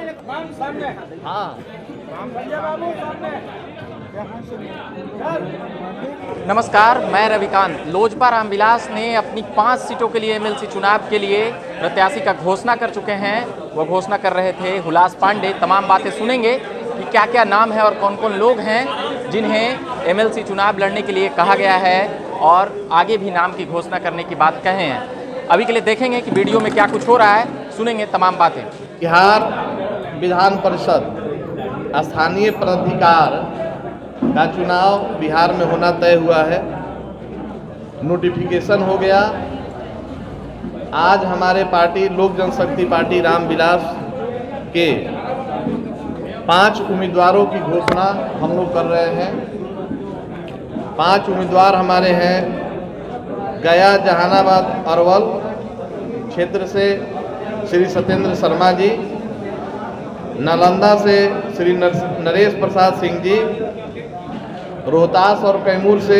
हाँ। नमस्कार, मैं रविकांत। लोजपा रामविलास ने अपनी 5 सीटों के लिए एमएलसी चुनाव के लिए प्रत्याशी का घोषणा कर चुके हैं। वो घोषणा कर रहे थे हुलास पांडे। तमाम बातें सुनेंगे कि क्या क्या नाम है और कौन कौन लोग हैं जिन्हें एमएलसी चुनाव लड़ने के लिए कहा गया है और आगे भी नाम की घोषणा करने की बात कहे हैं। अभी के लिए देखेंगे कि वीडियो में क्या कुछ हो रहा है, सुनेंगे तमाम बातें। बिहार विधान परिषद स्थानीय प्राधिकार का चुनाव बिहार में होना तय हुआ है। नोटिफिकेशन हो गया। आज हमारे पार्टी लोक जनशक्ति पार्टी रामविलास के 5 उम्मीदवारों की घोषणा हम लोग कर रहे हैं। 5 उम्मीदवार हमारे हैं। गया जहानाबाद अरवल क्षेत्र से श्री सत्येंद्र शर्मा जी, नालंदा से श्री नरेश प्रसाद सिंह जी, रोहतास और कैमूर से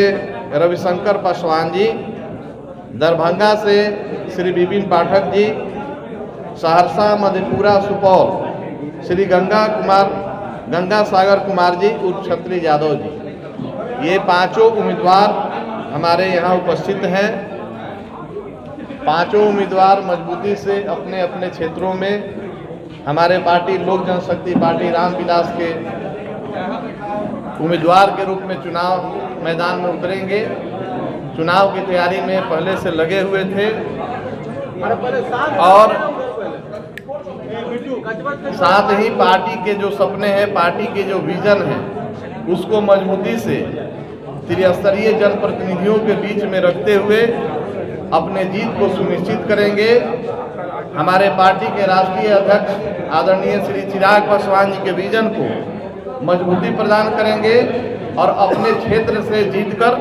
रविशंकर पासवान जी, दरभंगा से श्री विपिन पाठक जी, सहरसा मधेपुरा सुपौल श्री गंगा सागर कुमार जी उर्फ छत्री यादव जी। ये 5 उम्मीदवार हमारे यहाँ उपस्थित हैं। 5 उम्मीदवार मजबूती से अपने अपने क्षेत्रों में हमारे पार्टी लोक जनशक्ति पार्टी रामविलास के उम्मीदवार के रूप में चुनाव मैदान में उतरेंगे। चुनाव की तैयारी में पहले से लगे हुए थे और साथ ही पार्टी के जो सपने हैं, पार्टी के जो विजन है, उसको मजबूती से त्रिस्तरीय जनप्रतिनिधियों के बीच में रखते हुए अपने जीत को सुनिश्चित करेंगे। हमारे पार्टी के राष्ट्रीय अध्यक्ष आदरणीय श्री चिराग पासवान जी के विजन को मजबूती प्रदान करेंगे और अपने क्षेत्र से जीतकर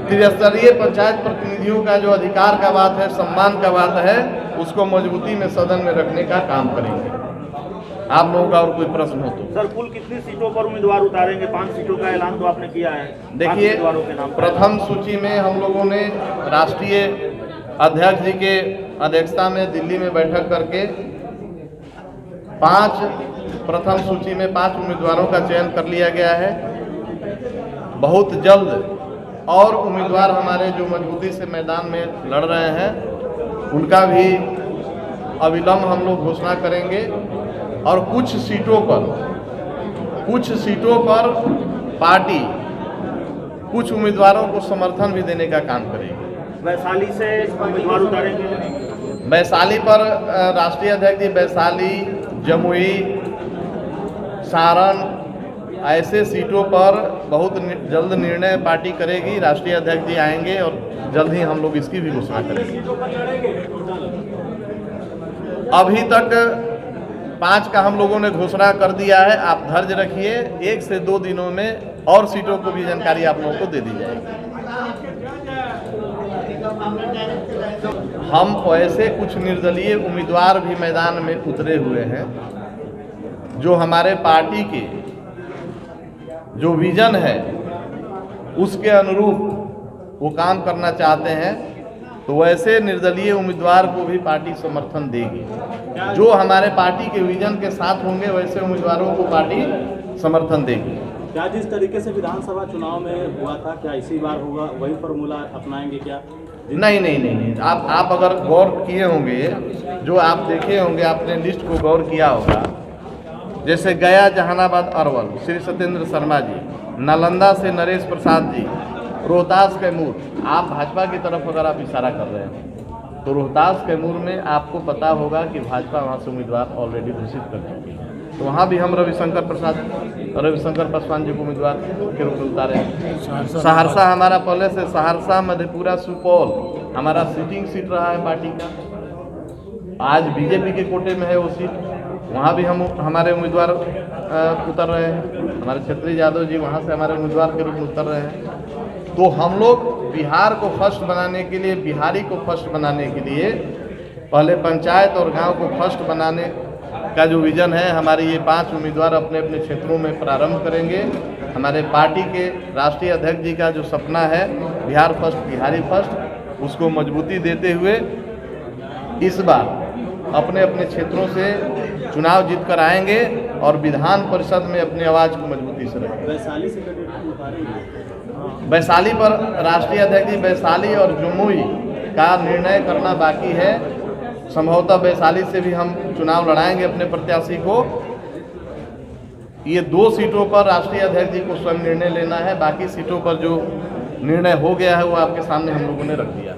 त्रिस्तरीय पंचायत प्रतिनिधियों का जो अधिकार का बात है, सम्मान का बात है, उसको मजबूती में सदन में रखने का काम करेंगे। आप लोगों का और कोई प्रश्न हो तो? सर, कुल कितनी सीटों पर उम्मीदवार उतारेंगे? 5 सीटों का ऐलान तो आपने किया है। देखिए, प्रथम सूची में हम लोगों ने राष्ट्रीय अध्यक्ष जी के अध्यक्षता में दिल्ली में बैठक करके प्रथम सूची में 5 उम्मीदवारों का चयन कर लिया गया है। बहुत जल्द और उम्मीदवार हमारे जो मजबूती से मैदान में लड़ रहे हैं, उनका भी अविलंब हम लोग घोषणा करेंगे और कुछ सीटों पर पार्टी कुछ उम्मीदवारों को समर्थन भी देने का काम करेगी। वैशाली से उम्मीदवार उतारेंगे? वैशाली पर राष्ट्रीय अध्यक्ष जी वैशाली, जमुई, सारण ऐसे सीटों पर बहुत जल्द निर्णय पार्टी करेगी। राष्ट्रीय अध्यक्ष जी आएंगे और जल्द ही हम लोग इसकी भी घोषणा करेंगे। अभी तक 5 का हम लोगों ने घोषणा कर दिया है। आप धैर्य रखिए, 1 से 2 दिनों में और सीटों को भी जानकारी आप लोगों को दे दी जाएगी। हम ऐसे कुछ निर्दलीय उम्मीदवार भी मैदान में उतरे हुए हैं जो हमारे पार्टी के जो विजन है उसके अनुरूप वो काम करना चाहते हैं, तो वैसे निर्दलीय उम्मीदवार को भी पार्टी समर्थन देगी। जो हमारे पार्टी के विजन के साथ होंगे वैसे उम्मीदवारों को पार्टी समर्थन देगी। क्या जिस तरीके से विधानसभा चुनाव में हुआ था, क्या इसी बार होगा? वही फॉर्मूला अपनाएंगे क्या? नहीं। आप अगर गौर किए होंगे, जो आप देखे होंगे, आपने लिस्ट को गौर किया होगा, जैसे गया जहानाबाद अरवल श्री सत्येंद्र शर्मा जी, नालंदा से नरेश प्रसाद जी, रोहतास कैमूर, आप भाजपा की तरफ अगर आप इशारा कर रहे हैं तो रोहतास कैमूर में आपको पता होगा कि भाजपा वहाँ से उम्मीदवार ऑलरेडी घोषित कर चुकी है। तो वहाँ भी हम रविशंकर पासवान जी को उम्मीदवार के रूप में उतारे हैं। सहरसा हमारा पहले से सहरसा मधेपुरा सुपौल हमारा सिटिंग सीट रहा है पार्टी का। आज बीजेपी के कोटे में है वो सीट, वहाँ भी हमारे उम्मीदवार उतर रहे हैं। हमारे छत्री यादव जी वहाँ से हमारे उम्मीदवार के रूप में उतर रहे हैं। तो हम लोग बिहार को फर्स्ट बनाने के लिए, बिहारी को फर्स्ट बनाने के लिए पहले पंचायत और गांव को फर्स्ट बनाने का जो विजन है, हमारे ये 5 उम्मीदवार अपने अपने क्षेत्रों में प्रारंभ करेंगे। हमारे पार्टी के राष्ट्रीय अध्यक्ष जी का जो सपना है बिहार फर्स्ट, बिहारी फर्स्ट, उसको मजबूती देते हुए इस बार अपने अपने क्षेत्रों से चुनाव जीत कर आएंगे और विधान परिषद में अपनी आवाज़ को मजबूती से रखेंगे। वैशाली से कैंडिडेट उतारेंगे? वैशाली पर राष्ट्रीय अध्यक्ष जी वैशाली और जमुई का निर्णय करना बाकी है। संभवतः वैशाली से भी हम चुनाव लड़ाएंगे अपने प्रत्याशी को। ये 2 सीटों पर राष्ट्रीय अध्यक्ष जी को स्वयं निर्णय लेना है, बाकी सीटों पर जो निर्णय हो गया है वो आपके सामने हम लोगों ने रख दिया।